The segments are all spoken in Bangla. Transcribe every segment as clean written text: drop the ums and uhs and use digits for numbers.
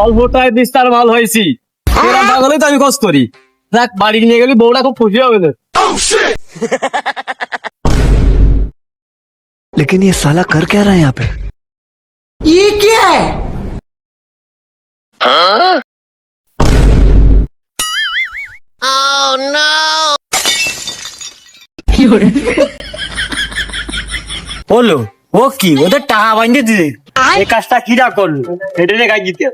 অল্পটায় বিস্তার মাল হয়েছি, পাগলেই তো আমি খোঁজ করি। দেখ বাড়ি নিয়ে গেলি বউটা খুব খুশি হবে। लेकिन ये साला कर क्या रहा है यहाँ पे? ये क्या है? Oh no! বললো ও কি ওদের টাকা বাঁধে দিছে, এই কাজটা কিরা করলো এটা গাই দিতে।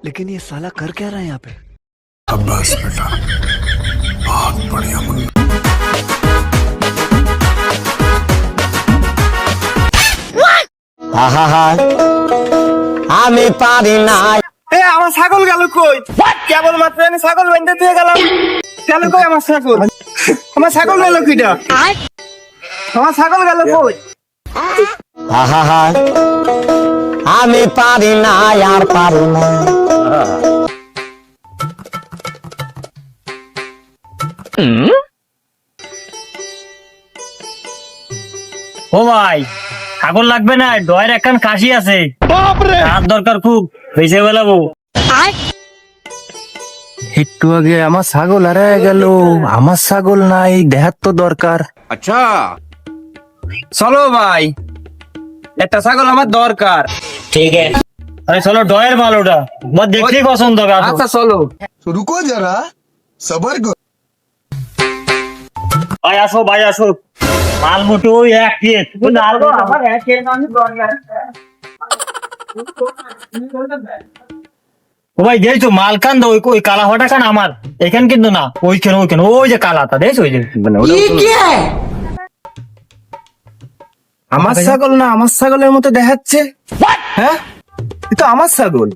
लेकिन ये साला कर क्या रहा है यहाँ पे? बस बेटा, बहुत बढ़िया मुन्ना। আমি পারি না। আমার ছাগল গেল কই? কেবল মাত্র আমি ছাগল বাঁধতে দিয়ে গেলাম, গেল কই আমার ছাগল? আমার ছাগল গেল কিটা? আমার ছাগল গেল কই? আমি পারি না, আর পারি না। ও ভাই, ছাগল লাগবে না, ডয়ের একখান কাশি আছে, তার দরকার খুব, হয়েছে বেলাবো। একটু আগে আমার ছাগল হারিয়ে গেল, আমার ছাগল নাই, দেখার তো দরকার। अच्छा চলো ভাই, একটা ছাগল আমার দরকার। ठीक है। আরে চলো, ডয়ের মাল ওটা আমার দেখলেই পছন্দ হবে। আচ্ছা চলো, तो रुको जरा, सबर करो। ভাই আসো, ভাই আসো, মাল মোটো এক কেস আমার এক কেস আমি দরকার। ও ভাই দেখছো মাল কান ওই ওই কালা হটা কান আমার এখান কিন্তু না, ওইখানে ওইখানে ওই যে কালাটা দেখছো, ওই যে ये क्या है? আমার ছাগল না, আমার ছাগলের মতো দেখাচ্ছে। হ্যাঁ, এটা আমার ছাগল।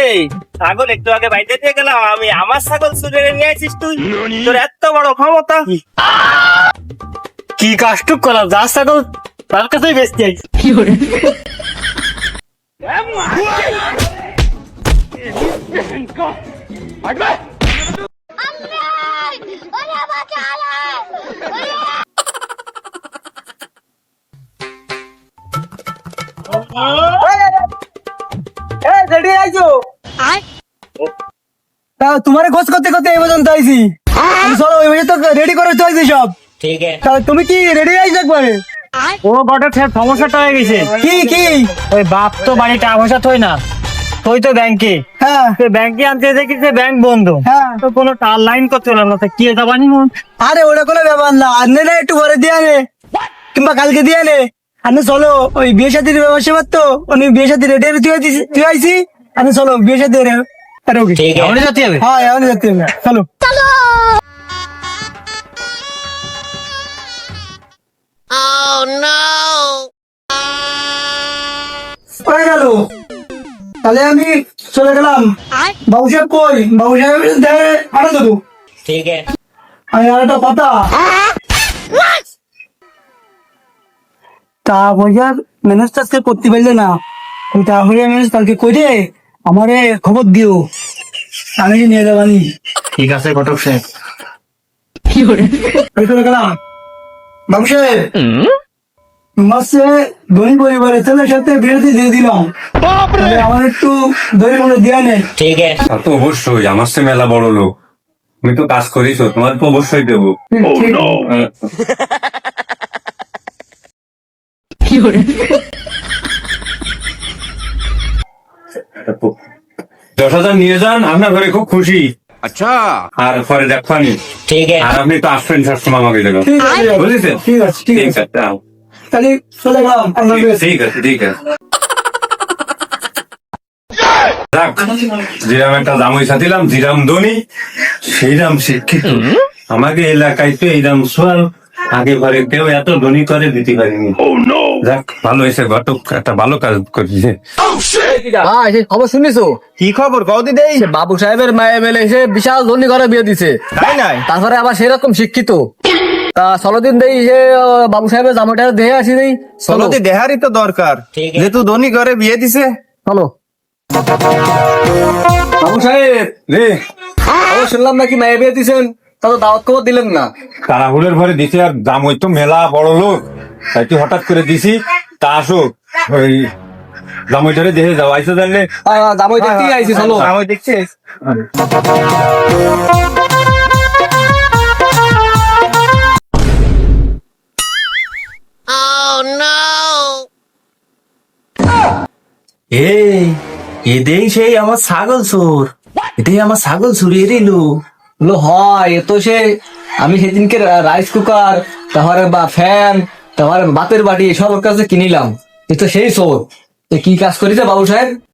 এই ছাগল একটু আগে বাইরে দিয়ে গেলাম আমি, আমার ছাগল চুরি নিয়ে আসিস তুই? তোর এত বড় ক্ষমতা! কি কাজটুক করলাম, যার ছাগল তার কাছেই বেচতে আইছি। তোমার খোঁজ করতে করতে এই পর্যন্ত আইছি। চলো ওই তো রেডি করে চলছি সব। ठीक है। তাহলে তুমি কি রেডি আইছ একবারে? ও গটের সমস্যাটা হয়ে গেছে। কি কি? ওই বাপ তো বাড়ি টাকা পয়সা থই না, তুই তো ব্যাংকে। হ্যাঁ, ব্যাংকে আনতে দেখি যে ব্যাংক বন্ধ। হ্যাঁ, তো কোনো টার লাইন করতে পারলাম না, কি যাবানি? আরে ওটা কোনো ব্যাপার না, আনলে না একটু পরে দিয়ে আনে কিংবা কালকে দিয়ে আনে। আনে চলো, ওই বিয়ে শাদির ব্যবসা তো উনি বিয়ে শাদি রেডি তুই আইছি। আনে চলো বিয়ে শাদি ठीक है। এমনি যেতে হবে। হ্যাঁ এমনি যেতে হবে, চলো। Oh no! হয়ে গেল, তাহলে আমি চলে গেলাম। বাবু সাহেব কই? বাবু সাহেব আনা দেবো। ठीक है। আমি আর একটা কথা, তা পয়সার ম্যানেজটা আজকে করতে পারলে না, ওই টাকা পয়সা ম্যানেজ কালকে করে আমারে খবর দিও, আমি নিয়ে যাবানি। ঠিক আছে ঘটক সাহেব। আমি চলে গেলাম। বাবু সাহেব, মাসে ধনী পরিবারের ছেলের সাথে বিরতি দিয়ে দিলাম, তাহলে আমার একটু দই মনে দিয়া নেই। ठीक है। তা তো অবশ্যই, আমার সে মেলা বড় লোক, তুমি তো কাজ করিস, তোমার তো অবশ্যই দেবো। দশ হাজার নিয়ে যান, আপনার ঘরে খুব খুশি। अच्छा আর পরে দেখবানি। ठीक है। আর আপনি তো আসবেন সবসময় আমাকে দেবেন, ঠিক আছে, বুঝেছেন? ঠিক আছে, ঠিক ঠিক আছে, আছে, যাও। তাহলে চলে গেলাম। আল্লাহ হাফেজ। ঠিক আছে, ঠিক আছে। যাক, যেরাম একটা জামাই সাথিলাম, যেরাম ধনী সেইরাম শিক্ষিত। আমাকে এলাকায় তো এইরাম সোয়াল আগে ঘরে কেউ এত ধনী করে দিতে পারিনি। যাক, ভালো হয়েছে, ঘটক একটা ভালো কাজ করেছে। খবর শুনিছো? কি খবর কদি দেই? বাবু সাহেবের মায়ে মেলে এসে বিশাল ধনী ঘরে বিয়ে দিছে, তাই নাই? তারপরে আবার সেরকম শিক্ষিত। তা চলদিন দেই যে বাবু সাহেবের জামাটা দেখে আসি দেই। চলতে দেহারই তো দরকার, ঠিক আছে। যেহেতু ধনী ঘরে বিয়ে দিছে। চলো। বাবু সাহেব রে, শুনলাম নাকি মায়ে বিয়ে দিছেন? তা তো দাওয়াত খবর দিলেন না। তাড়াহুড়োর ভরে দিছি, আর জামাই তো মেলা বড় লোক, তাই তো হঠাৎ করে দিছি। তা আসো, ওই জামাইটারে দেখে যাও, আইসো জানলে। জামাই দেখতে আইছি, চলো। আমি দেখছি Oh no! এই এদেই সেই আমার ছাগল চোর, এটাই আমার ছাগল চুরিয়ে দিল। বলো হয়, এ তো সে আমি সেদিনকে রাইস কুকার, তারপরে বা ফ্যান, তারপরে বাতের বাটি সব ওর কাছে কিনিলাম। এ তো সেই চোর। এ কি কাজ করেছে বাবু সাহেব?